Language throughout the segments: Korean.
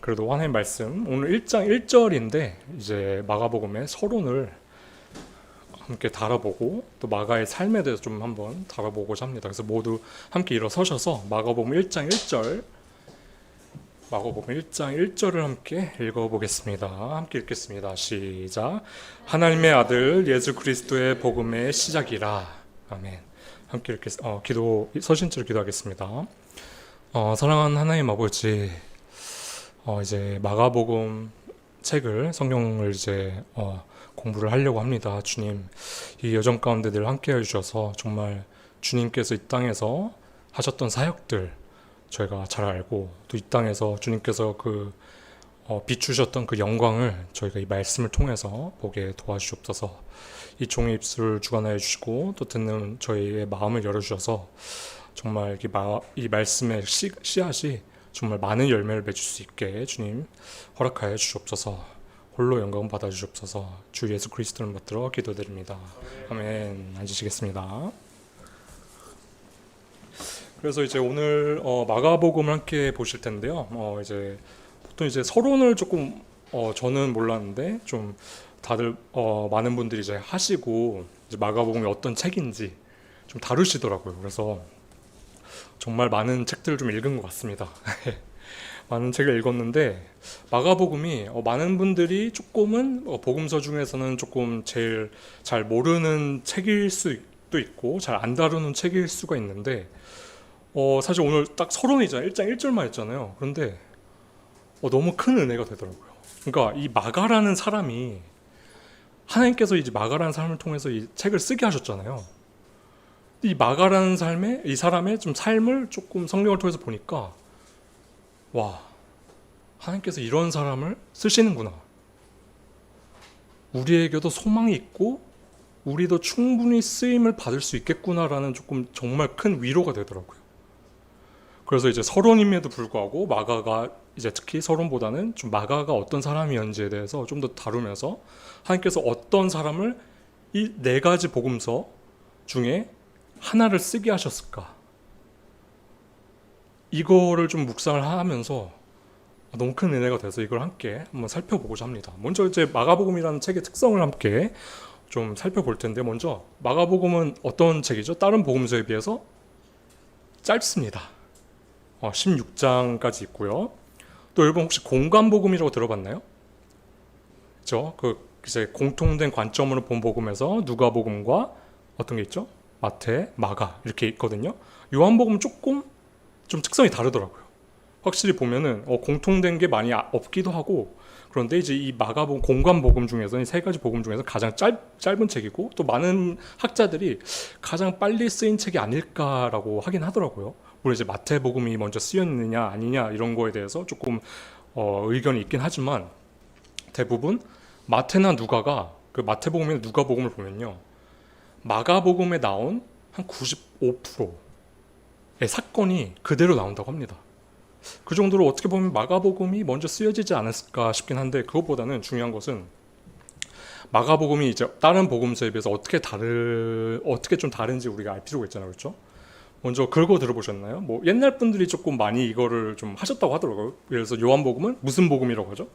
그래도 하나님 말씀 오늘 1장 1절인데 이제 마가복음의 서론을 함께 달아보고 또 마가의 삶에 대해서 좀 한번 달아보고자 합니다. 그래서 모두 함께 일어서셔서 마가복음 1장 1절 마가복음 1장 1절을 함께 읽어보겠습니다. 함께 읽겠습니다. 시작. 하나님의 아들 예수 그리스도의 복음의 시작이라. 아멘. 함께 서신처럼 기도하겠습니다. 사랑하는 하나님 아버지, 이제 마가복음 책을 성경을 이제 공부를 하려고 합니다. 주님, 이 여정 가운데 늘 함께 해주셔서 정말 주님께서 이 땅에서 하셨던 사역들 저희가 잘 알고 또 이 땅에서 주님께서 비추셨던 그 영광을 저희가 이 말씀을 통해서 보게 도와주시옵소서. 이 종의 입술을 주관하여 주시고 또 듣는 저희의 마음을 열어주셔서 정말 이 말씀의 씨앗이 정말 많은 열매를 맺을 수 있게 주님 허락하여 주시옵소서. 홀로 영광 받아주시옵소서. 주 예수 그리스도를 받들어 기도드립니다. 아멘. 앉으시겠습니다. 그래서 이제 오늘 마가복음을 함께 보실 텐데요. 이제 보통 이제 서론을 조금 저는 몰랐는데 좀 다들 많은 분들이 이제 하시고 이제 마가복음이 어떤 책인지 좀 다루시더라고요. 그래서 정말 많은 책들을 좀 읽은 것 같습니다. 많은 책을 읽었는데 마가복음이 많은 분들이 조금은 복음서 중에서는 조금 제일 잘 모르는 책일 수도 있고 잘 안 다루는 책일 수가 있는데 사실 오늘 딱 서론이잖아요. 1장 1절만 했잖아요. 그런데 너무 큰 은혜가 되더라고요. 그러니까 이 마가라는 사람이 하나님께서 이제 마가라는 사람을 통해서 이 책을 쓰게 하셨잖아요. 이 마가라는 이 사람의 좀 삶을 조금 성경을 통해서 보니까 와, 하나님께서 이런 사람을 쓰시는구나. 우리에게도 소망이 있고 우리도 충분히 쓰임을 받을 수 있겠구나라는 조금 정말 큰 위로가 되더라고요. 그래서 이제 서론임에도 불구하고 마가가 이제 특히 서론보다는 좀 마가가 어떤 사람이었는지에 대해서 좀 더 다루면서 하나님께서 어떤 사람을 이 네 가지 복음서 중에 하나를 쓰게 하셨을까? 이거를 좀 묵상을 하면서 너무 큰 은혜가 돼서 이걸 함께 한번 살펴보고자 합니다. 먼저 이제 마가복음이라는 책의 특성을 함께 좀 살펴볼 텐데 먼저 마가복음은 어떤 책이죠? 다른 복음서에 비해서 짧습니다. 16장까지 있고요. 또 여러분 혹시 공관복음이라고 들어봤나요? 그렇죠? 이제 공통된 관점으로 본 복음에서 누가복음과 어떤 게 있죠? 마태, 마가 이렇게 있거든요. 요한복음은 조금 좀 특성이 다르더라고요. 확실히 보면은 공통된 게 많이 없기도 하고 그런데 이제 이 마가복음 공관복음 중에서는 이 세 가지 복음 중에서 가장 짧은 책이고 또 많은 학자들이 가장 빨리 쓰인 책이 아닐까라고 하긴 하더라고요. 물론 이제 마태복음이 먼저 쓰였느냐 아니냐 이런 거에 대해서 조금 의견이 있긴 하지만 대부분 마태나 누가가 그 마태복음이나 누가복음을 보면요. 마가복음에 나온 한 95%의 사건이 그대로 나온다고 합니다. 그 정도로 어떻게 보면 마가복음이 먼저 쓰여지지 않았을까 싶긴 한데 그것보다는 중요한 것은 마가복음이 이제 다른 복음서에 비해서 어떻게 좀 다른지 우리가 알 필요가 있잖아요. 그렇죠? 먼저 그거 들어보셨나요? 뭐 옛날 분들이 조금 많이 이거를 좀 하셨다고 하더라고요. 예를 들어서 요한복음은 무슨 복음이라고 하죠?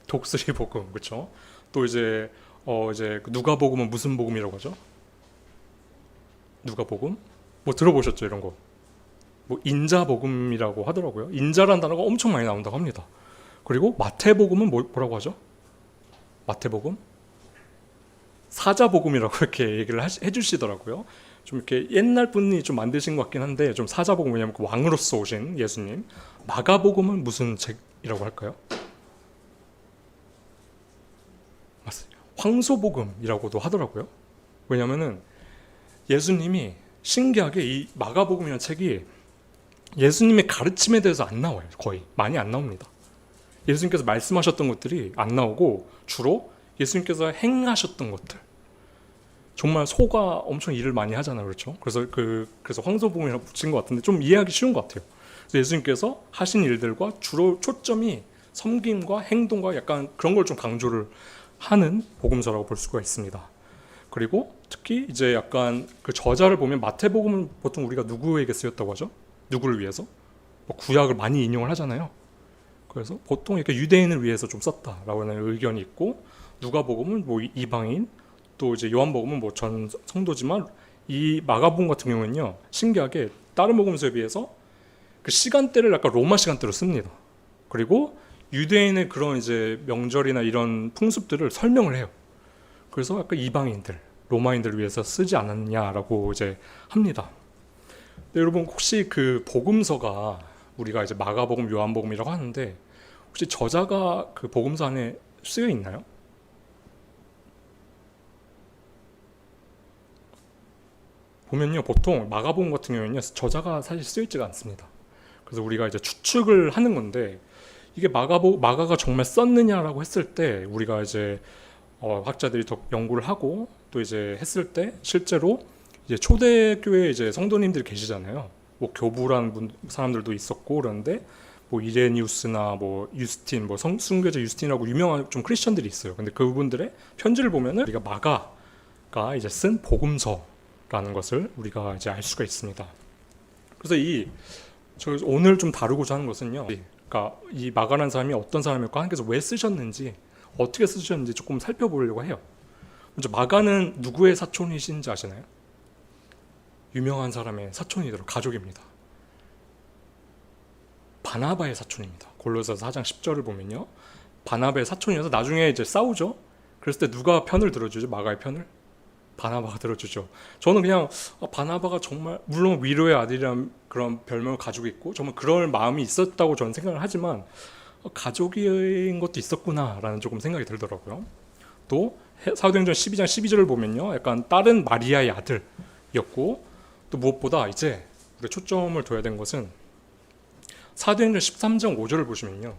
독수리 복음. 그렇죠? 또 이제 누가복음은 무슨 복음이라고 하죠? 누가복음? 뭐 들어보셨죠? 이런 거. 뭐 인자복음이라고 하더라고요. 인자라는 단어가 엄청 많이 나온다고 합니다. 그리고 마태복음은 뭐라고 하죠? 마태복음? 사자복음이라고 이렇게 얘기를 해주시더라고요. 좀 이렇게 옛날 분이 좀 만드신 것 같긴 한데 좀 사자복음, 왜냐면 그 왕으로서 오신 예수님. 마가복음은 무슨 책이라고 할까요? 맞습니다. 황소복음이라고도 하더라고요. 왜냐면은 예수님이 신기하게 이 마가복음이라는 책이 예수님의 가르침에 대해서 안 나와요. 거의 많이 안 나옵니다. 예수님께서 말씀하셨던 것들이 안 나오고 주로 예수님께서 행하셨던 것들, 정말 소가 엄청 일을 많이 하잖아요. 그렇죠? 그래서 황소복음이라고 붙인 것 같은데 좀 이해하기 쉬운 것 같아요. 그래서 예수님께서 하신 일들과 주로 초점이 섬김과 행동과 약간 그런 걸 좀 강조를 하는 복음서라고 볼 수가 있습니다. 그리고 특히 이제 약간 그 저자를 보면 마태복음은 보통 우리가 누구에게 쓰였다고 하죠? 누구를 위해서? 구약을 많이 인용을 하잖아요. 그래서 보통 이렇게 유대인을 위해서 좀 썼다라고 하는 의견이 있고, 누가복음은 뭐 이방인, 또 이제 요한복음은 뭐 전 성도지만, 이 마가복음 같은 경우는요, 신기하게 다른 복음서에 비해서 그 시간대를 약간 로마 시간대로 씁니다. 그리고 유대인의 그런 이제 명절이나 이런 풍습들을 설명을 해요. 그래서 약간 이방인들, 로마인들을 위해서 쓰지 않았냐라고 이제 합니다. 근데 여러분, 혹시 그 복음서가 우리가 이제 마가복음, 요한복음이라고 하는데, 혹시 저자가 그 복음서 안에 쓰여 있나요? 보면요, 보통 마가복음 같은 경우는요, 저자가 사실 쓰여 있지가 않습니다. 그래서 우리가 이제 추측을 하는 건데, 이게 마가가 정말 썼느냐라고 했을 때, 우리가 이제 학자들이 더 연구를 하고 또 이제 했을 때, 실제로 이제 초대교회 이제 성도님들이 계시잖아요. 뭐 교부라는 사람들도 있었고, 그런데 뭐 이레니우스나 뭐 유스틴, 뭐 순교자 유스틴이라고 유명한 좀 크리스천들이 있어요. 근데 그분들의 편지를 보면은 우리가 마가가 이제 쓴 복음서라는 것을 우리가 이제 알 수가 있습니다. 그래서 저 오늘 좀 다루고자 하는 것은요, 그러니까 이 마가라는 사람이 어떤 사람일까, 하나님께서 왜 쓰셨는지, 어떻게 쓰셨는지 조금 살펴보려고 해요. 먼저 마가는 누구의 사촌이신지 아시나요? 유명한 사람의 사촌이더라고요. 가족입니다. 바나바의 사촌입니다. 골로새서 4장 10절을 보면요, 바나바의 사촌이어서 나중에 이제 싸우죠. 그랬을 때 누가 편을 들어주죠? 마가의 편을? 바나바가 들어주죠. 저는 그냥 바나바가 정말, 물론 위로의 아들이라는 그런 별명을 가지고 있고 정말 그럴 마음이 있었다고 저는 생각을 하지만, 가족인 것도 있었구나라는 조금 생각이 들더라고요. 또 사도행전 12장 12절을 보면요, 약간 다른 마리아의 아들이었고, 또 무엇보다 이제 우리가 초점을 둬야 된 것은 사도행전 13장 5절을 보시면요,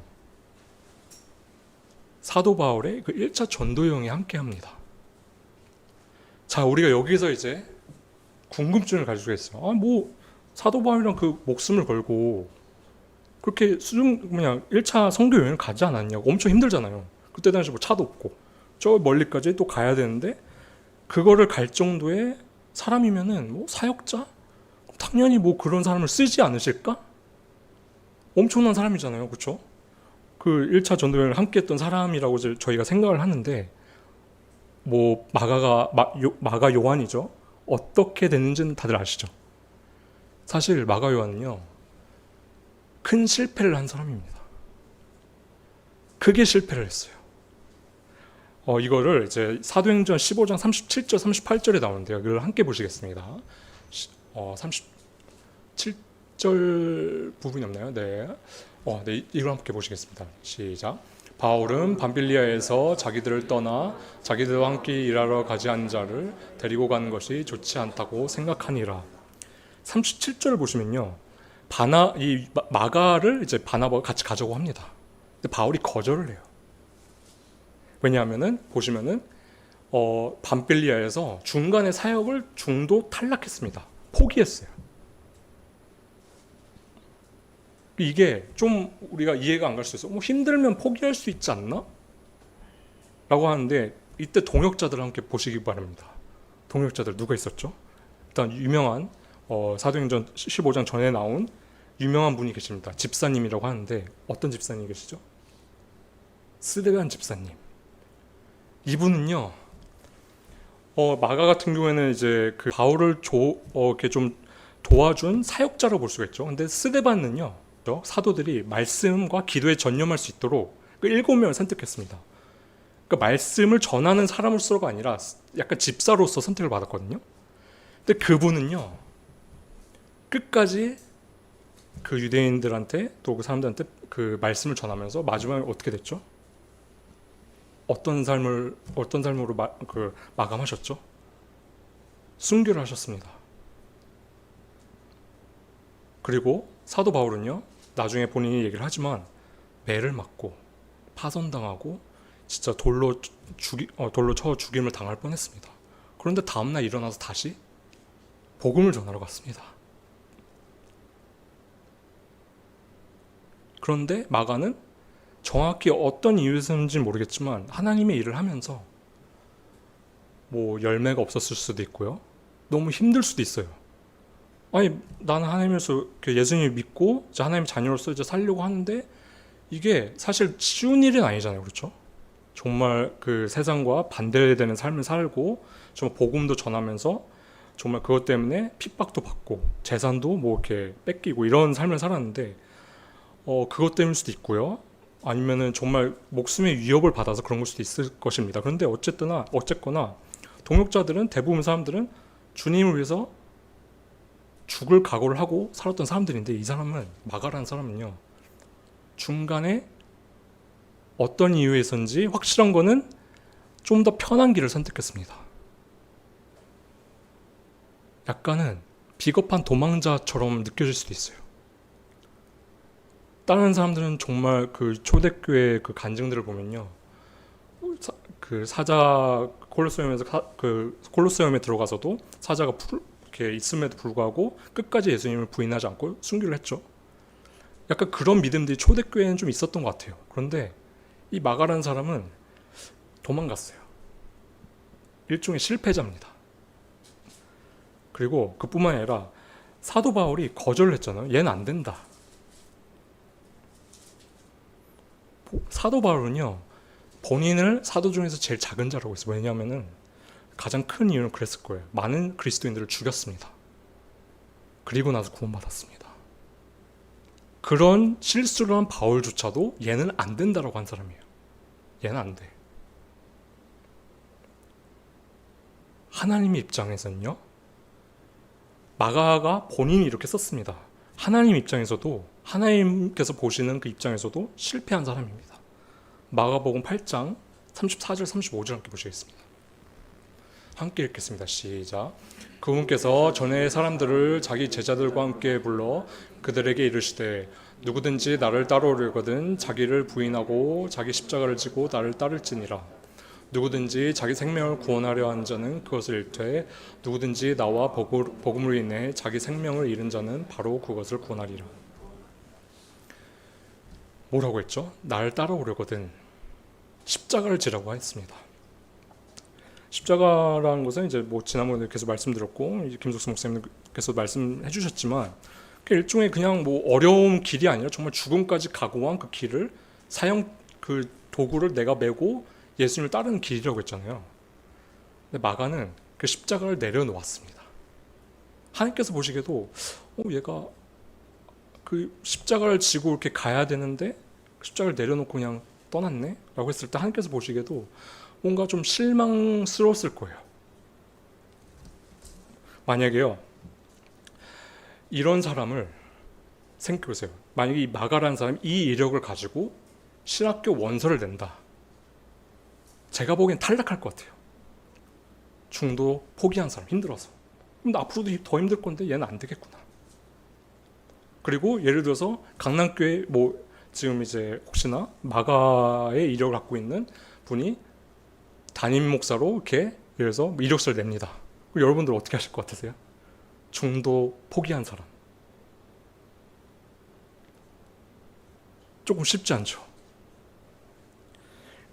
사도 바울의 그 1차 전도 여행에 함께 합니다. 자, 우리가 여기서 이제 궁금증을 가지고 있어요. 뭐 사도 바울이랑 그 목숨을 걸고 그렇게 그냥 1차 선교 여행을 가지 않았냐고. 엄청 힘들잖아요. 그때 당시 뭐 차도 없고 저 멀리까지 또 가야 되는데, 그거를 갈 정도의 사람이면은 뭐 사역자? 당연히 뭐 그런 사람을 쓰지 않으실까? 엄청난 사람이잖아요. 그렇죠? 그 1차 전도 여행을 함께 했던 사람이라고 저희가 생각을 하는데, 뭐 마가 요한이죠. 어떻게 됐는지는 다들 아시죠? 사실 마가 요한은요, 큰 실패를 한 사람입니다. 크게 실패를 했어요. 이거를 이제 사도행전 15장 37절 38절에 나오는데요. 이걸 함께 보시겠습니다. 37절 부분이 없나요? 네. 네, 이걸 함께 보시겠습니다. 시작. 바울은 밤빌리아에서 자기들을 떠나 자기들과 함께 일하러 가지 않은 자를 데리고 가는 것이 좋지 않다고 생각하니라. 37절을 보시면요, 이 마가를 이제 바나바가 같이 가자고 합니다. 근데 바울이 거절을 해요. 왜냐하면은 보시면은 밤빌리아에서 중간에 사역을 중도 탈락했습니다. 포기했어요. 이게 좀 우리가 이해가 안 갈 수 있어. 뭐 힘들면 포기할 수 있지 않나? 라고 하는데, 이때 동역자들을 함께 보시기 바랍니다. 동역자들 누가 있었죠? 일단 유명한 사도행전 15장 전에 나온 유명한 분이 계십니다. 집사님이라고 하는데, 어떤 집사님이 계시죠? 스데반 집사님. 이분은요, 마가 같은 경우에는 이제 그 바울을 이렇게 좀 도와준 사역자로 볼 수가 있죠. 근데 스데반은요, 사도들이 말씀과 기도에 전념할 수 있도록 그 7명을 선택했습니다. 그러니까 말씀을 전하는 사람으로서가 아니라 약간 집사로서 선택을 받았거든요. 근데 그분은요, 끝까지 그 유대인들한테 또 그 사람들한테 그 말씀을 전하면서 마지막에 어떻게 됐죠? 어떤 삶으로 마감하셨죠? 순교를 하셨습니다. 그리고 사도 바울은요, 나중에 본인이 얘기를 하지만 매를 맞고 파선당하고 진짜 돌로 쳐 죽임을 당할 뻔했습니다. 그런데 다음날 일어나서 다시 복음을 전하러 갔습니다. 그런데 마가는 정확히 어떤 이유에서인지는 모르겠지만 하나님의 일을 하면서 뭐 열매가 없었을 수도 있고요, 너무 힘들 수도 있어요. 아니, 나는 하나님에서 예수님을 믿고 이제 하나님의 자녀로서 이제 살려고 하는데 이게 사실 쉬운 일은 아니잖아요. 그렇죠? 정말 그 세상과 반대되는 삶을 살고 정말 복음도 전하면서 정말 그것 때문에 핍박도 받고 재산도 뭐 이렇게 뺏기고 이런 삶을 살았는데 그것 때문일 수도 있고요. 아니면은 정말 목숨의 위협을 받아서 그런 걸 수도 있을 것입니다. 그런데 어쨌거나 동역자들은 대부분 사람들은 주님을 위해서 죽을 각오를 하고 살았던 사람들인데 이 사람은 마가라는 사람은요. 중간에 어떤 이유에서인지 확실한 거는 좀 더 편한 길을 선택했습니다. 약간은 비겁한 도망자처럼 느껴질 수도 있어요. 다른 사람들은 정말 그 초대교회 그 간증들을 보면요. 그 사자 콜로세움에 들어가서도 사자가 이렇게 있음에도 불구하고 끝까지 예수님을 부인하지 않고 순교를 했죠. 약간 그런 믿음들이 초대교회에는 좀 있었던 것 같아요. 그런데 이 마가라는 사람은 도망갔어요. 일종의 실패자입니다. 그리고 그뿐만 아니라 사도 바울이 거절을 했잖아요. 얘는 안 된다. 사도 바울은요. 본인을 사도 중에서 제일 작은 자라고 했어요. 왜냐하면 가장 큰 이유는 그랬을 거예요. 많은 그리스도인들을 죽였습니다. 그리고 나서 구원받았습니다. 그런 실수를 한 바울조차도 얘는 안 된다라고 한 사람이에요. 얘는 안 돼. 하나님의 입장에서는요. 마가가 본인이 이렇게 썼습니다. 하나님 입장에서도 하나님께서 보시는 그 입장에서도 실패한 사람입니다. 마가복음 8장 34절 35절 함께 보시겠습니다. 함께 읽겠습니다. 시작. 그분께서 전에 사람들을 자기 제자들과 함께 불러 그들에게 이르시되 누구든지 나를 따르려거든 자기를 부인하고 자기 십자가를 지고 나를 따를지니라. 누구든지 자기 생명을 구원하려 하는 자는 그것을 잃되 누구든지 나와 복음으로 인해 자기 생명을 잃은 자는 바로 그것을 구원하리라. 뭐라고 했죠? 나를 따라오려거든 십자가를 지라고 했습니다. 십자가라는 것은 이제 뭐 지난번에 계속 말씀드렸고 김석수 목사님께서 말씀해 주셨지만 일종의 그냥 뭐 어려운 길이 아니라 정말 죽음까지 각오한 그 길을 그 도구를 내가 메고 예수님을 따르는 길이라고 했잖아요. 근데 마가는 그 십자가를 내려놓았습니다. 하나님께서 보시기에도 얘가 그 십자가를 지고 이렇게 가야 되는데 십자가를 내려놓고 그냥 떠났네? 라고 했을 때 하나님께서 보시기에도 뭔가 좀 실망스러웠을 거예요. 만약에요. 이런 사람을 생각해보세요. 만약에 이 마가라는 사람이 이 이력을 가지고 신학교 원서를 낸다. 제가 보기엔 탈락할 것 같아요. 중도 포기한 사람, 힘들어서. 근데 앞으로도 더 힘들 건데 얘는 안 되겠구나. 그리고 예를 들어서 강남교회 지금 이제 혹시나 마가의 이력을 갖고 있는 분이 담임 목사로 이렇게 예를 들어서 이력서를 냅니다. 여러분들 어떻게 하실 것 같으세요? 중도 포기한 사람. 조금 쉽지 않죠.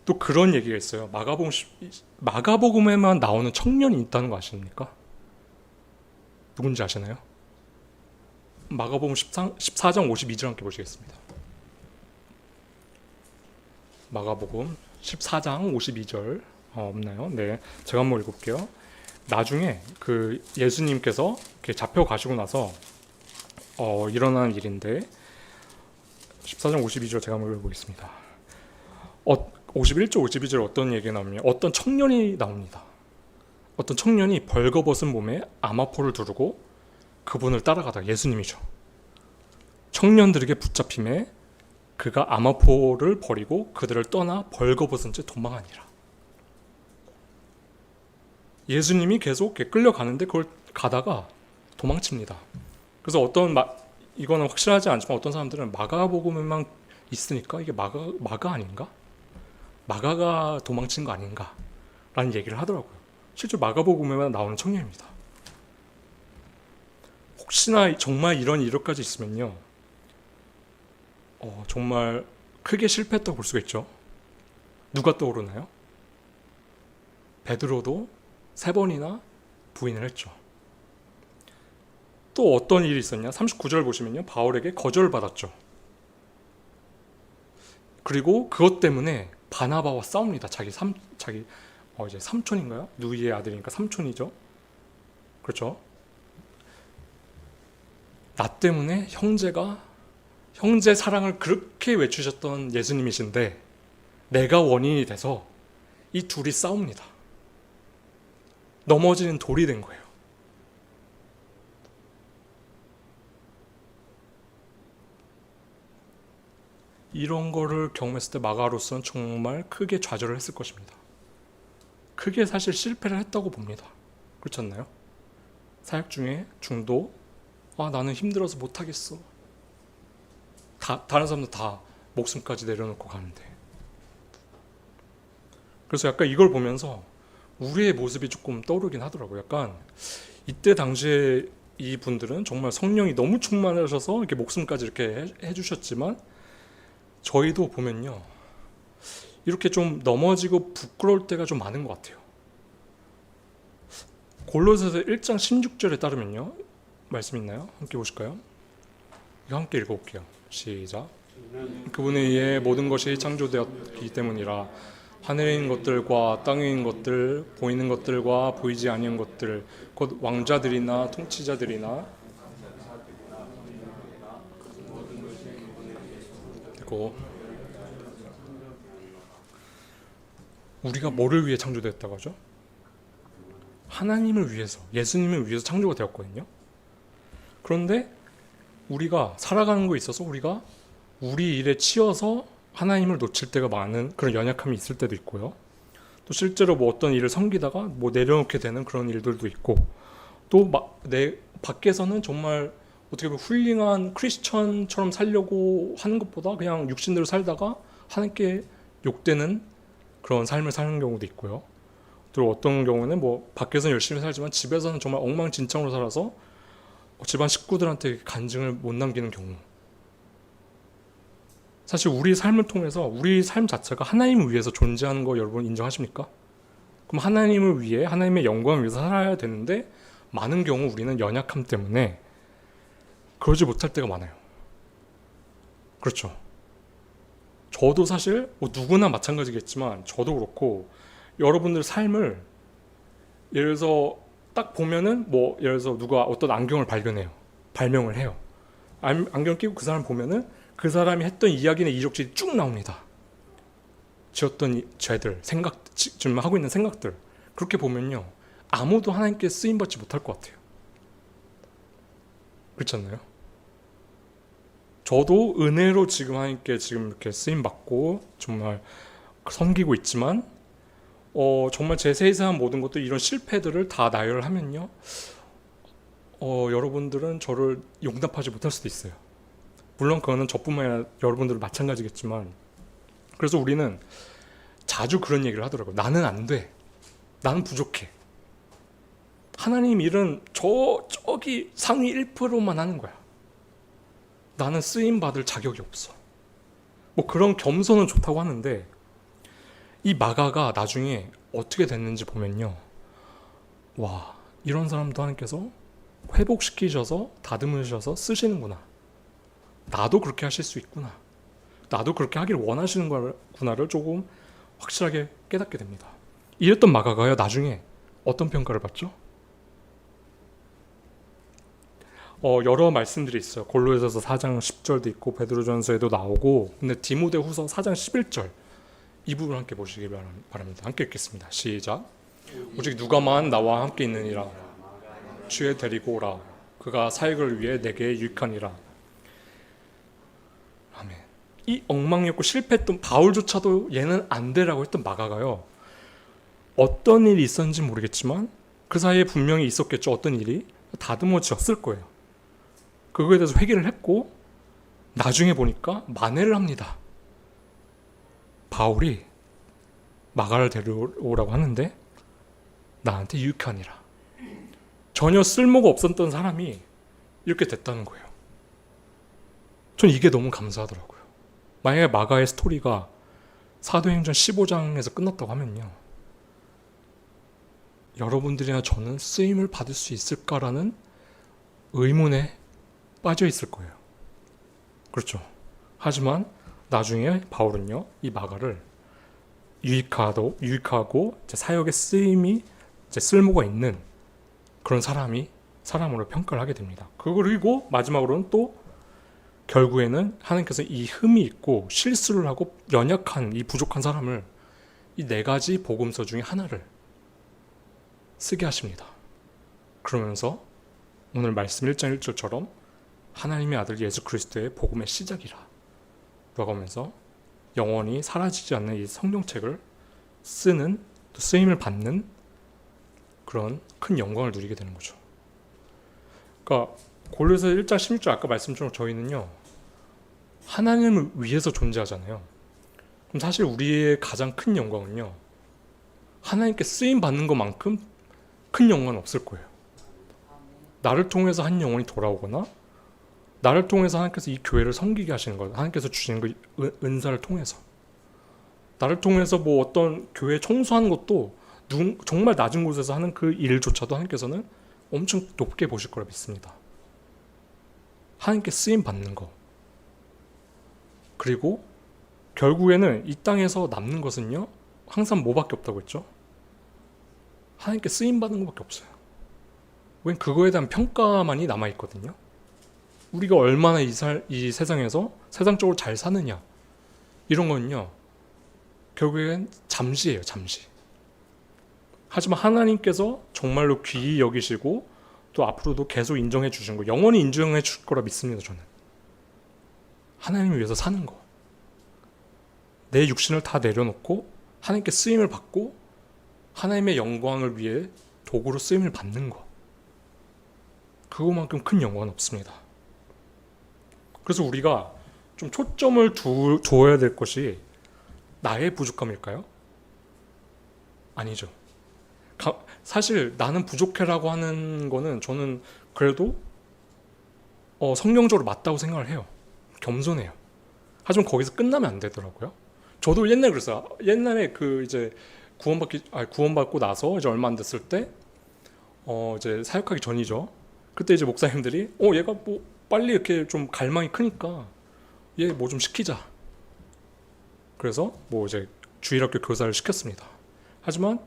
또 그런 얘기가 있어요. 마가복음에만 나오는 청년이 있다는 거 아십니까? 누군지 아시나요? 마가복음 14장 52절 함께 보시겠습니다. 마가복음 14장 52절 없나요? 네, 제가 한번 읽어볼게요. 나중에 그 예수님께서 이렇게 잡혀 가시고 나서 일어난 일인데 14장 52절 제가 한번 읽어보겠습니다. 51절 52절 어떤 얘기가 나오냐면 어떤 청년이 나옵니다. 어떤 청년이 벌거벗은 몸에 아마포를 두르고 그분을 따라가다가 예수님이죠. 청년들에게 붙잡힘에 그가 아마포를 버리고 그들을 떠나 벌거벗은 채 도망하니라. 예수님이 계속 끌려가는데 그걸 가다가 도망칩니다. 그래서 이거는 확실하지 않지만 어떤 사람들은 마가복음에만 있으니까 이게 마가 아닌가? 마가가 도망친 거 아닌가? 라는 얘기를 하더라고요. 실제 마가복음에만 나오는 청년입니다. 혹시나 정말 이런 이력까지 있으면요. 정말 크게 실패했다고 볼 수가 있죠. 누가 떠오르나요? 베드로도 3번이나 부인을 했죠. 또 어떤 일이 있었냐? 39절 보시면요. 바울에게 거절을 받았죠. 그리고 그것 때문에 바나바와 싸웁니다. 자기 이제 삼촌인가요? 누이의 아들이니까 삼촌이죠. 그렇죠? 나 때문에 형제 사랑을 그렇게 외치셨던 예수님이신데 내가 원인이 돼서 이 둘이 싸웁니다. 넘어지는 돌이 된 거예요. 이런 거를 경험했을 때 마가로서는 정말 크게 좌절을 했을 것입니다. 크게 사실 실패를 했다고 봅니다. 그렇지 않나요? 사역 중에 중도, 나는 힘들어서 못하겠어. 다른 사람들 다 목숨까지 내려놓고 가는데. 그래서 약간 이걸 보면서 우리의 모습이 조금 떠오르긴 하더라고요. 약간 이때 당시에 이 분들은 정말 성령이 너무 충만하셔서 이렇게 목숨까지 이렇게 해주셨지만 저희도 보면요, 이렇게 좀 넘어지고 부끄러울 때가 좀 많은 것 같아요. 골로새서 1장 16절에 따르면요, 말씀 있나요? 함께 보실까요? 이거 함께 읽어볼게요. 시작. 그분에 의해 모든 것이 창조되었기 때문이라. 하늘에 있는 것들과 땅에 있는 것들, 보이는 것들과 보이지 아니한 것들, 곧 왕자들이나 통치자들이나 그리고 우리가 뭐를 위해 창조되었다고 하죠? 하나님을 위해서, 예수님을 위해서 창조가 되었거든요. 그런데 우리가 살아가는 거에 있어서 우리가 우리 일에 치여서 하나님을 놓칠 때가 많은 그런 연약함이 있을 때도 있고요. 또 실제로 뭐 어떤 일을 섬기다가 뭐 내려놓게 되는 그런 일들도 있고, 또 내 밖에서는 정말 어떻게 보면 훌륭한 크리스천처럼 살려고 하는 것보다 그냥 육신대로 살다가 하나님께 욕되는 그런 삶을 사는 경우도 있고요. 또 어떤 경우는 뭐 밖에서는 열심히 살지만 집에서는 정말 엉망진창으로 살아서 집안 식구들한테 간증을 못 남기는 경우. 사실 우리 삶을 통해서 우리 삶 자체가 하나님을 위해서 존재하는 거 여러분 인정하십니까? 그럼 하나님을 위해, 하나님의 영광을 위해서 살아야 되는데 많은 경우 우리는 연약함 때문에 그러지 못할 때가 많아요. 그렇죠. 저도 사실 뭐 누구나 마찬가지겠지만 저도 그렇고 여러분들 삶을 예를 들어서 딱 보면은 뭐 예를 들어서 누가 어떤 안경을 발명을 해요. 안경 끼고 그 사람 보면은 그 사람이 했던 이야기나 이력들이 쭉 나옵니다. 지었던 죄들, 지금 하고 있는 생각들. 그렇게 보면요, 아무도 하나님께 쓰임 받지 못할 것 같아요. 그렇지 않나요? 저도 은혜로 지금 하나님께 지금 이렇게 쓰임 받고 정말 섬기고 있지만 정말 제 세상한 모든 것들, 이런 실패들을 다 나열을 하면요, 여러분들은 저를 용납하지 못할 수도 있어요. 물론 그거는 저뿐만 아니라 여러분들도 마찬가지겠지만, 그래서 우리는 자주 그런 얘기를 하더라고요. 나는 안 돼. 나는 부족해. 하나님 일은 저기 상위 1%만 하는 거야. 나는 쓰임 받을 자격이 없어. 뭐 그런 겸손은 좋다고 하는데, 이 마가가 나중에 어떻게 됐는지 보면요, 와, 이런 사람도 하나님께서 회복시키셔서 다듬으셔서 쓰시는구나. 나도 그렇게 하실 수 있구나. 나도 그렇게 하기를 원하시는 거구나를 조금 확실하게 깨닫게 됩니다. 이랬던 마가가요, 나중에 어떤 평가를 받죠? 여러 말씀들이 있어요. 골로새서 4장 10절도 있고 베드로전서에도 나오고, 근데 디모데후서 4장 11절 이 부분 함께 보시기 바랍니다. 함께 읽겠습니다. 시작. 오직 누가만 나와 함께 있느니라. 주에 데리고 오라. 그가 사역을 위해 내게 유익하니라. 아멘. 이 엉망이었고 실패했던 바울조차도 얘는 안 되라고 했던 마가가요, 어떤 일이 있었는지 모르겠지만 그 사이에 분명히 있었겠죠. 어떤 일이 다듬어졌을 거예요. 그거에 대해서 회개를 했고 나중에 보니까 만회를 합니다. 바울이 마가를 데려오라고 하는데 나한테 유익하니라. 전혀 쓸모가 없었던 사람이 이렇게 됐다는 거예요. 전 이게 너무 감사하더라고요. 만약에 마가의 스토리가 사도행전 15장에서 끝났다고 하면요, 여러분들이나 저는 쓰임을 받을 수 있을까라는 의문에 빠져 있을 거예요. 그렇죠. 하지만 나중에 바울은요, 이 마가를 유익하고 이제 사역에 쓰임이 이제 쓸모가 있는 그런 사람으로 평가를 하게 됩니다. 그리고 마지막으로는 또 결국에는 하나님께서 이 흠이 있고 실수를 하고 연약한 이 부족한 사람을 이 네 가지 복음서 중에 하나를 쓰게 하십니다. 그러면서 오늘 말씀 1장 1절처럼 하나님의 아들 예수 그리스도의 복음의 시작이라 라고 하면서 영원히 사라지지 않는 이 성경책을 쓰는, 또 쓰임을 받는 그런 큰 영광을 누리게 되는 거죠. 그러니까 골로새 1장 16절 아까 말씀처럼 저희는요, 하나님을 위해서 존재하잖아요. 그럼 사실 우리의 가장 큰 영광은요, 하나님께 쓰임 받는 것만큼 큰 영광은 없을 거예요. 나를 통해서 한 영혼이 돌아오거나 나를 통해서 하나님께서 이 교회를 섬기게 하시는 것, 하나님께서 주시는 그 은사를 통해서 나를 통해서 뭐 어떤 교회 청소하는 것도 정말 낮은 곳에서 하는 그 일조차도 하나님께서는 엄청 높게 보실 거라 믿습니다. 하나님께 쓰임 받는 거. 그리고 결국에는 이 땅에서 남는 것은요, 항상 뭐밖에 없다고 했죠? 하나님께 쓰임 받는 것밖에 없어요. 왜 그거에 대한 평가만이 남아있거든요. 우리가 얼마나 이 세상에서 세상적으로 잘 사느냐, 이런 거는요, 결국엔 잠시예요, 잠시. 하지만 하나님께서 정말로 귀히 여기시고 또 앞으로도 계속 인정해 주신 거, 영원히 인정해 줄 거라 믿습니다. 저는 하나님을 위해서 사는 거, 내 육신을 다 내려놓고 하나님께 쓰임을 받고 하나님의 영광을 위해 도구로 쓰임을 받는 거, 그거만큼 큰 영광은 없습니다. 그래서 우리가 좀 초점을 두어야 될 것이 나의 부족함일까요? 아니죠. 사실 나는 부족해라고 하는 거는 저는 그래도 성경적으로 맞다고 생각을 해요. 겸손해요. 하지만 거기서 끝나면 안 되더라고요. 저도 옛날에 그랬어요. 옛날에 그 이제 구원받고 나서 이제 얼마 안 됐을 때 이제 사역하기 전이죠. 그때 이제 목사님들이 얘가 뭐 빨리 이렇게 좀 갈망이 크니까 얘 뭐 좀 시키자. 그래서 뭐 이제 주일학교 교사를 시켰습니다. 하지만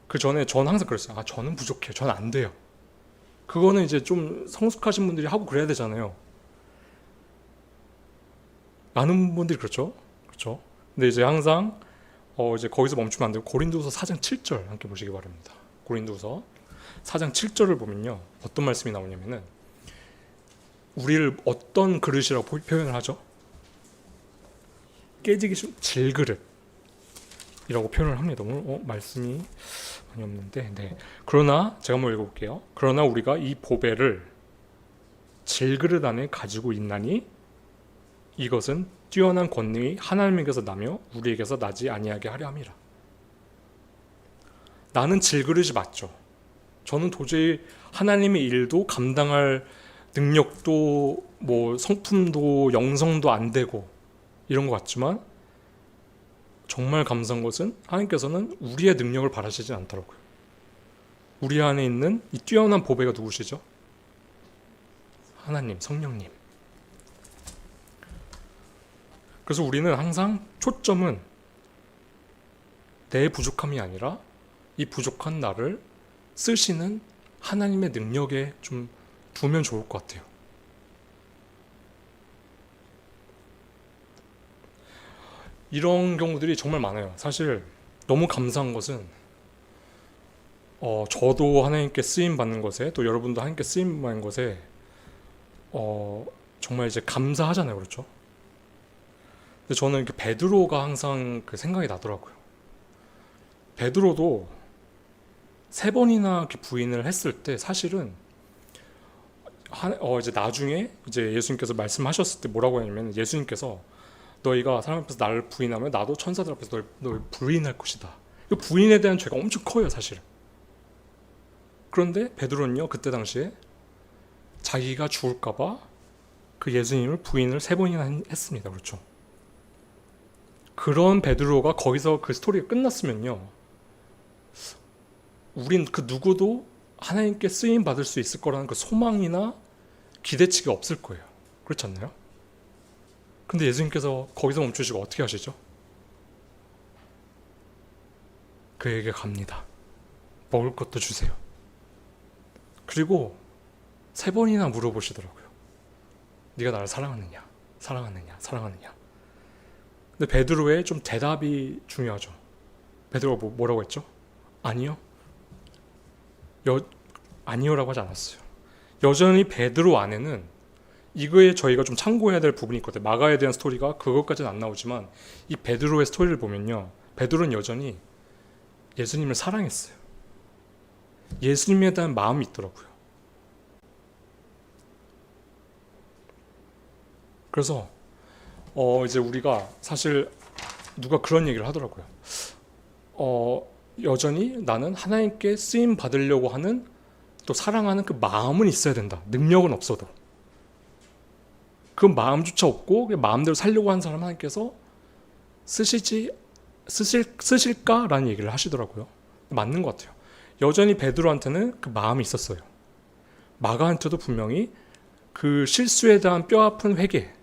그 전에 전 항상 그랬어요. 저는 부족해요. 저는 안 돼요. 그거는 이제 좀 성숙하신 분들이 하고 그래야 되잖아요. 많은 분들이 그렇죠. 그렇죠. 근데 이제 항상 이제 거기서 멈추면 안 되고 고린도후서 4장 7절 함께 보시기 바랍니다. 고린도후서 4장 7절을 보면요, 어떤 말씀이 나오냐면은 우리를 어떤 그릇이라고 표현을 하죠? 깨지기 쉬운 질그릇이라고 표현을 합니다. 오늘 말씀이 많이 없는데, 네. 그러나 제가 한번 읽어볼게요. 그러나 우리가 이 보배를 질그릇 안에 가지고 있나니 이것은 뛰어난 권능이 하나님에게서 나며 우리에게서 나지 아니하게 하려 함이라. 나는 질그릇이 맞죠. 저는 도저히 하나님의 일도 감당할 능력도 뭐 성품도 영성도 안 되고 이런 것 같지만, 정말 감사한 것은 하나님께서는 우리의 능력을 바라시지 않더라고요. 우리 안에 있는 이 뛰어난 보배가 누구시죠? 하나님, 성령님. 그래서 우리는 항상 초점은 내 부족함이 아니라 이 부족한 나를 쓰시는 하나님의 능력에 좀 두면 좋을 것 같아요. 이런 경우들이 정말 많아요. 사실 너무 감사한 것은 저도 하나님께 쓰임 받는 것에, 또 여러분도 하나님께 쓰임 받는 것에 정말 이제 감사하잖아요. 그렇죠? 근데 저는 이렇게 베드로가 항상 그 생각이 나더라고요. 베드로도 3번이나 이렇게 부인을 했을 때 사실은 이제 나중에 이제 예수님께서 말씀하셨을 때 뭐라고 하냐면, 예수님께서 너희가 사람 앞에서 나를 부인하면 나도 천사들 앞에서 널 부인할 것이다. 이 부인에 대한 죄가 엄청 커요, 사실은. 그런데 베드로는요, 그때 당시에 자기가 죽을까봐 그 예수님을 부인을 3번이나 했습니다. 그렇죠? 그런 베드로가 거기서 그 스토리가 끝났으면요, 우린 그 누구도 하나님께 쓰임 받을 수 있을 거라는 그 소망이나 기대치가 없을 거예요. 그렇지 않나요? 근데 예수님께서 거기서 멈추시고 어떻게 하시죠? 그에게 갑니다. 먹을 것도 주세요. 그리고 3번이나 물어보시더라고요. 네가 나를 사랑하느냐? 사랑하느냐? 사랑하느냐? 근데 베드로의 좀 대답이 중요하죠. 베드로가 뭐라고 했죠? 아니요. 아니요라고 하지 않았어요. 여전히 베드로 안에는 이거에 저희가 좀 참고해야 될 부분이 있거든요. 마가에 대한 스토리가 그것까지는 안 나오지만 이 베드로의 스토리를 보면요. 베드로는 여전히 예수님을 사랑했어요. 예수님에 대한 마음이 있더라고요. 그래서 이제 우리가 사실 누가 그런 얘기를 하더라고요. 여전히 나는 하나님께 쓰임 받으려고 하는 또 사랑하는 그 마음은 있어야 된다. 능력은 없어도. 그 마음조차 없고 마음대로 살려고 하는 사람 하나님께서 쓰실까라는 얘기를 하시더라고요. 맞는 것 같아요. 여전히 베드로한테는 그 마음이 있었어요. 마가한테도 분명히 그 실수에 대한 뼈아픈 회개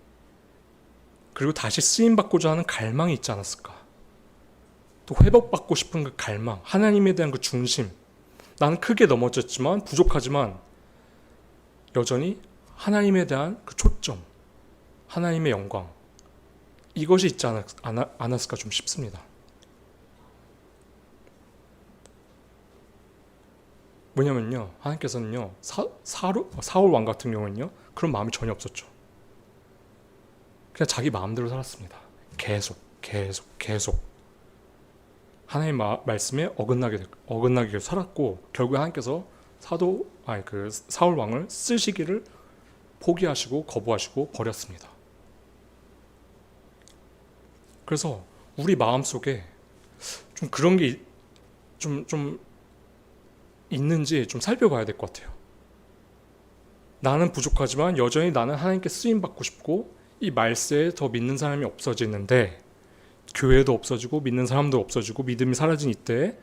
그리고 다시 쓰임받고자 하는 갈망이 있지 않았을까. 또 회복받고 싶은 그 갈망, 하나님에 대한 그 중심. 나는 크게 넘어졌지만 부족하지만 여전히 하나님에 대한 그 초점, 하나님의 영광 이것이 있지 않았을까 좀 싶습니다. 뭐냐면요, 하나님께서는요 사울 왕 같은 경우는요 그런 마음이 전혀 없었죠. 그냥 자기 마음대로 살았습니다. 계속 하나님 말씀에 어긋나게 살았고 결국에 하나님께서 사울 왕을 쓰시기를 포기하시고 거부하시고 버렸습니다. 그래서 우리 마음속에 좀 그런 게 좀 있는지 좀 살펴봐야 될 것 같아요. 나는 부족하지만 여전히 나는 하나님께 쓰임 받고 싶고 이 말세에 더 믿는 사람이 없어지는데 교회도 없어지고 믿는 사람도 없어지고 믿음이 사라진 이때에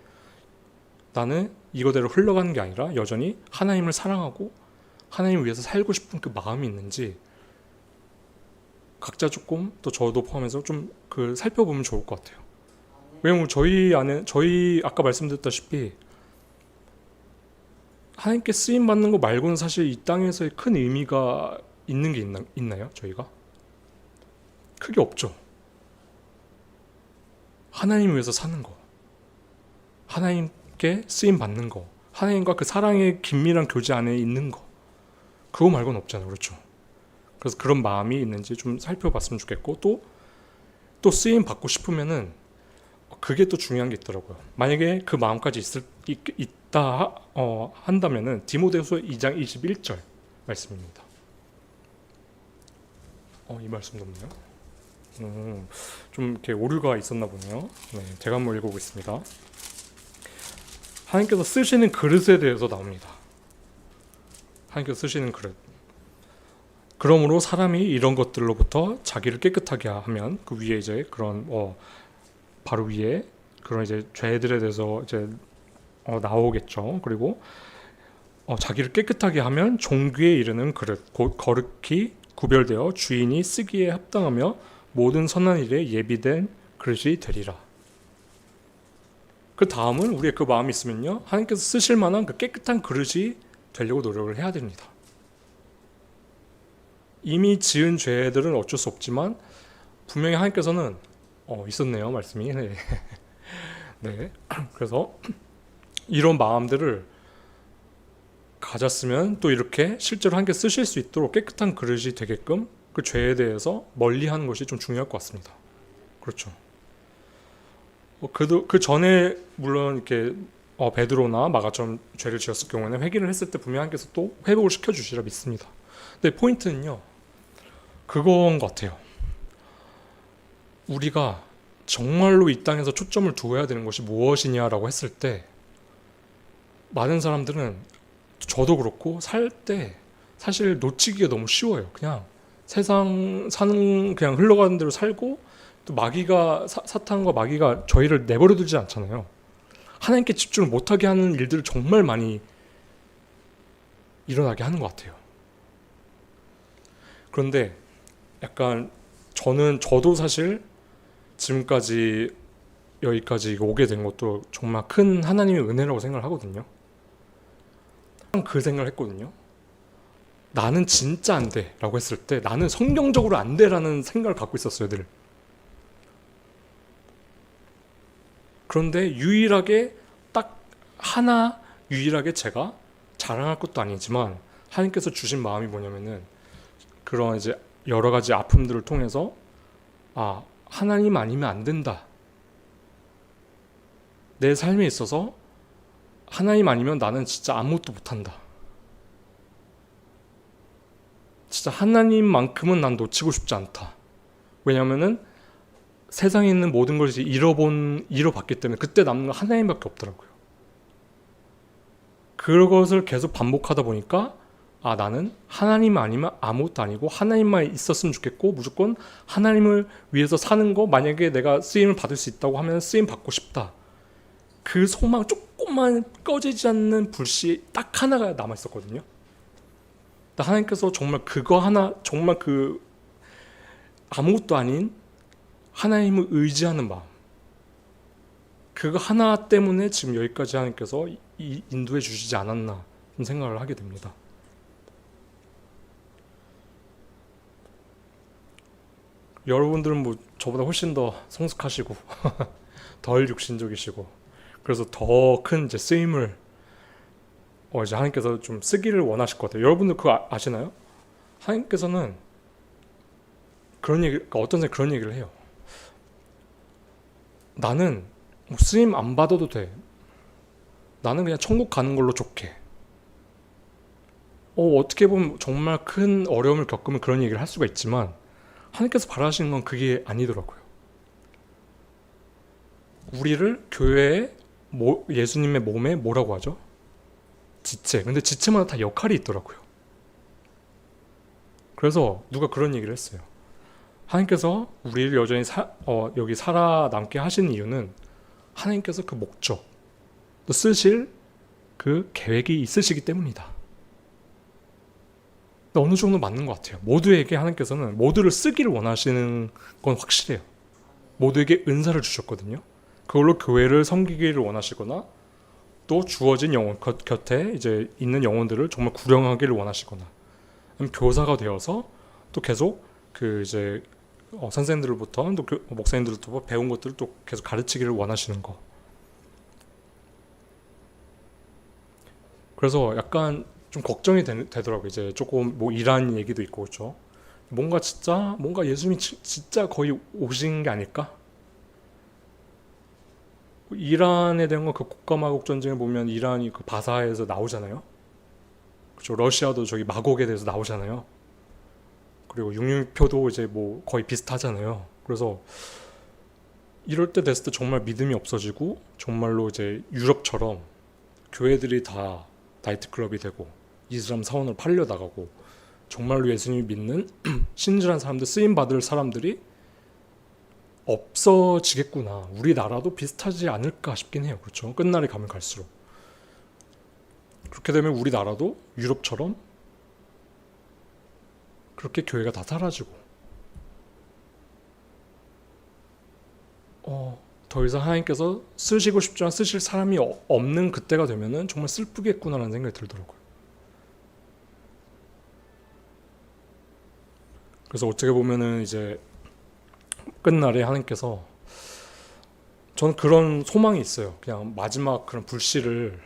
나는 이거대로 흘러가는 게 아니라 여전히 하나님을 사랑하고 하나님을 위해서 살고 싶은 그 마음이 있는지 각자 조금 또 저도 포함해서 좀 그 살펴보면 좋을 것 같아요. 왜냐면 저희 아까 말씀드렸다시피 하나님께 쓰임 받는 거 말고는 사실 이 땅에서의 큰 의미가 있는 게 있나요? 저희가? 크게 없죠. 하나님을 위해서 사는 거, 하나님께 쓰임 받는 거, 하나님과 그 사랑의 긴밀한 교제 안에 있는 거, 그거 말고는 없잖아요. 그렇죠? 그래서 그런 마음이 있는지 좀 살펴봤으면 좋겠고 또 쓰임 받고 싶으면은 그게 또 중요한 게 있더라고요. 만약에 그 마음까지 있다 한다면은 디모데후서 2장 21절 말씀입니다. 이 말씀도 없네요. 좀 이렇게 오류가 있었나 보네요. 네, 제가 한번 읽어보겠습니다. 하나님께서 쓰시는 그릇에 대해서 나옵니다. 하나님께서 쓰시는 그릇. 그러므로 사람이 이런 것들로부터 자기를 깨끗하게 하면 그 위에 이제 그런 바로 위에 그런 이제 죄들에 대해서 이제 나오겠죠. 그리고 자기를 깨끗하게 하면 종귀에 이르는 그릇 곧 거룩히 구별되어 주인이 쓰기에 합당하며 모든 선한 일에 예비된 그릇이 되리라. 그 다음은 우리의 그 마음이 있으면요 하나님께서 쓰실 만한 그 깨끗한 그릇이 되려고 노력을 해야 됩니다. 이미 지은 죄들은 어쩔 수 없지만 분명히 하나님께서는 있었네요 말씀이. 네. 네. 그래서 이런 마음들을 가졌으면 또 이렇게 실제로 하나님께 쓰실 수 있도록 깨끗한 그릇이 되게끔 그 죄에 대해서 멀리하는 것이 좀 중요할 것 같습니다. 그렇죠. 그 전에 물론 이렇게 베드로나 마가처럼 죄를 지었을 경우에는 회개를 했을 때 분명 하나님께서 또 회복을 시켜주시라 믿습니다. 근데 포인트는요 그건 것 같아요. 우리가 정말로 이 땅에서 초점을 두어야 되는 것이 무엇이냐라고 했을 때 많은 사람들은 저도 그렇고 살 때 사실 놓치기가 너무 쉬워요. 그냥 세상 사는 그냥 흘러가는 대로 살고 또 마귀가 사탄과 마귀가 저희를 내버려 두지 않잖아요. 하나님께 집중을 못하게 하는 일들을 정말 많이 일어나게 하는 것 같아요. 그런데 약간 저도 사실 지금까지 여기까지 오게 된 것도 정말 큰 하나님의 은혜라고 생각을 하거든요. 그 생각을 했거든요. 나는 진짜 안 돼 라고 했을 때 나는 성경적으로 안 돼 라는 생각을 갖고 있었어요, 늘. 그런데 유일하게 딱 하나 유일하게 제가 자랑할 것도 아니지만 하나님께서 주신 마음이 뭐냐면은 그런 이제 여러 가지 아픔들을 통해서 하나님 아니면 안 된다. 내 삶에 있어서 하나님 아니면 나는 진짜 아무것도 못한다. 진짜 하나님만큼은 난 놓치고 싶지 않다. 왜냐하면은 세상에 있는 모든 것을 잃어봤기 때문에 그때 남는 건 하나님밖에 없더라고요. 그것을 계속 반복하다 보니까 나는 하나님 아니면 아무것도 아니고 하나님만 있었으면 좋겠고 무조건 하나님을 위해서 사는 거 만약에 내가 쓰임을 받을 수 있다고 하면 쓰임 받고 싶다. 그 소망 조금만 꺼지지 않는 불씨 딱 하나가 남아있었거든요. 하나님께서 정말 그거 하나 정말 그 아무것도 아닌 하나님을 의지하는 마음 그거 하나 때문에 지금 여기까지 하나님께서 인도해 주시지 않았나 생각을 하게 됩니다. 여러분들은 뭐 저보다 훨씬 더 성숙하시고 덜 육신적이시고 그래서 더 큰 이제 쓰임을 이제 하나님께서 좀 쓰기를 원하실 것 같아요. 여러분들 그거 아시나요? 하나님께서는 그런 얘기, 어떤 사람이 그런 얘기를 해요. 나는 뭐 쓰임 안 받아도 돼. 나는 그냥 천국 가는 걸로 좋게. 어떻게 보면 정말 큰 어려움을 겪으면 그런 얘기를 할 수가 있지만 하나님께서 바라시는 건 그게 아니더라고요. 우리를 교회에 예수님의 몸에 뭐라고 하죠? 지체. 근데 지체마다 다 역할이 있더라고요. 그래서 누가 그런 얘기를 했어요. 하나님께서 우리를 여전히 여기 살아남게 하시는 이유는 하나님께서 그 목적, 또 쓰실 그 계획이 있으시기 때문이다. 어느 정도 맞는 것 같아요. 모두에게 하나님께서는 모두를 쓰기를 원하시는 건 확실해요. 모두에게 은사를 주셨거든요. 그걸로 교회를 섬기기를 원하시거나 또 주어진 영혼 곁에 이제 있는 영혼들을 정말 구령하기를 원하시거나 아니면 교사가 되어서 또 계속 그 이제 선생님들부터 또 목사님들부터 배운 것들을 또 계속 가르치기를 원하시는 거. 그래서 약간 좀 걱정이 되더라고요. 이제 조금 뭐 이란 얘기도 있고 그렇죠. 뭔가 예수님이 진짜 거의 오신 게 아닐까? 이란에 대한 거 그 국가마국 전쟁을 보면 이란이 그 바사에서 나오잖아요. 그렇죠. 러시아도 저기 마곡에 대해서 나오잖아요. 그리고 6.6표도 이제 뭐 거의 비슷하잖아요. 그래서 이럴 때 됐을 때 정말 믿음이 없어지고 정말로 이제 유럽처럼 교회들이 다 나이트클럽이 되고 이슬람 사원을 팔려나가고 정말로 예수님이 믿는 신실한 사람들 쓰임받을 사람들이 없어지겠구나. 우리나라도 비슷하지 않을까 싶긴 해요. 그렇죠? 끝날이 가면 갈수록 그렇게 되면 우리나라도 유럽처럼 그렇게 교회가 다 사라지고 더 이상 하나님께서 쓰시고 싶지만 쓰실 사람이 없는 그때가 되면은 정말 슬프겠구나라는 생각이 들더라고요. 그래서 어떻게 보면은 이제 끝날에 하나님께서 저는 그런 소망이 있어요. 그냥 마지막 그런 불씨를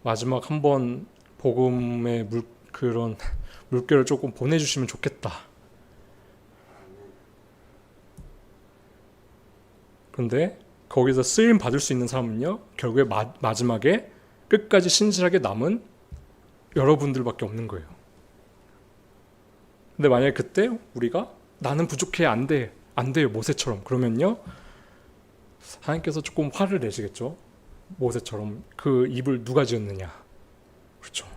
마지막 한번 복음의 그런 물결을 조금 보내주시면 좋겠다. 그런데 거기서 쓰임 받을 수 있는 사람은요, 결국에 마지막에 끝까지 신실하게 남은 여러분들밖에 없는 거예요. 근데 만약에 그때 우리가 나는 부족해, 안 돼요 모세처럼 그러면요 하나님께서 조금 화를 내시겠죠. 모세처럼 그 입을 누가 지었느냐. 그렇죠.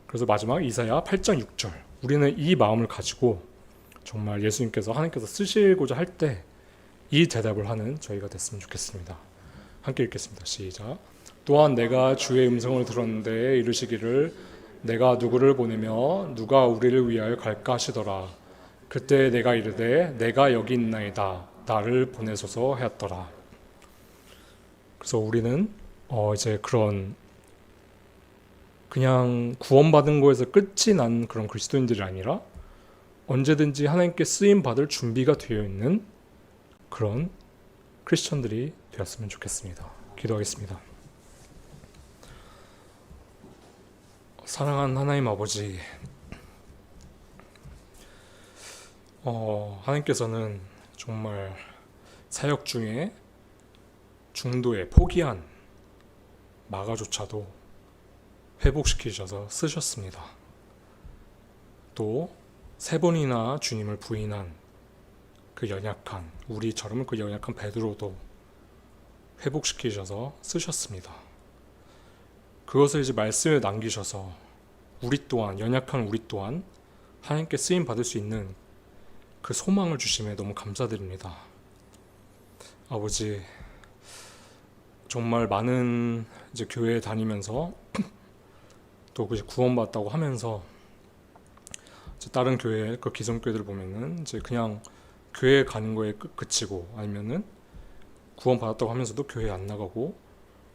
그래서 마지막 이사야 8장 6절 우리는 이 마음을 가지고 정말 예수님께서 하나님께서 쓰시고자 할 때 이 대답을 하는 저희가 됐으면 좋겠습니다. 함께 읽겠습니다. 시작. 또한 내가 주의 음성을 들었는데 이르시기를 내가 누구를 보내며 누가 우리를 위하여 갈까 하시더라. 그때 내가 이르되 내가 여기 있나이다 나를 보내소서 하였더라. 그래서 우리는 이제 그런 그냥 구원받은 거에서 끝이 난 그런 그리스도인들이 아니라 언제든지 하나님께 쓰임 받을 준비가 되어 있는 그런 크리스천들이 되었으면 좋겠습니다. 기도하겠습니다. 사랑하는 하나님 아버지, 하나님께서는 정말 사역 중에 중도에 포기한 마가조차도 회복시키셔서 쓰셨습니다. 또 3번이나 주님을 부인한 그 연약한 우리처럼 그 연약한 베드로도 회복시키셔서 쓰셨습니다. 그것을 이제 말씀에 남기셔서 우리 또한 연약한 우리 또한 하나님께 쓰임 받을 수 있는 그 소망을 주심에 너무 감사드립니다. 아버지, 정말 많은 이제 교회에 다니면서 또 구원받았다고 하면서 이제 다른 교회 그 기성교회들 보면은 이제 그냥 교회 가는 거에 그치고 아니면은 구원받았다고 하면서도 교회 안 나가고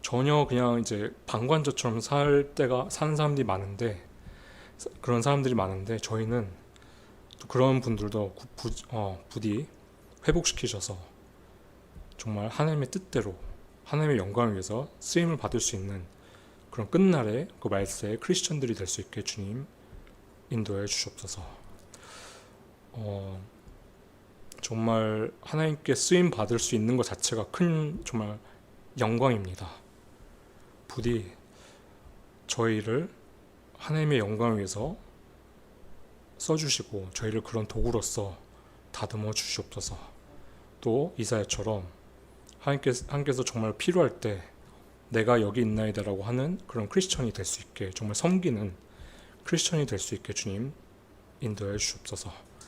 전혀 그냥 이제 방관자처럼 사는 사람들이 많은데 그런 사람들이 많은데 저희는 또 그런 분들도 부디 회복시키셔서 정말 하나님의 뜻대로 하나님의 영광을 위해서 쓰임을 받을 수 있는 그런 끝날에 그 말세에 크리스천들이 될 수 있게 주님 인도해 주시옵소서. 정말 하나님께 쓰임 받을 수 있는 것 자체가 큰 정말 영광입니다. 부디 저희를 하나님의 영광을 위해서 써주시고 저희를 그런 도구로서 다듬어 주시옵소서. 또 이사야처럼 하나님께서 정말 필요할 때 내가 여기 있나이다라고 하는 그런 크리스천이 될 수 있게 정말 섬기는 크리스천이 될 수 있게 주님 인도해 주시옵소서.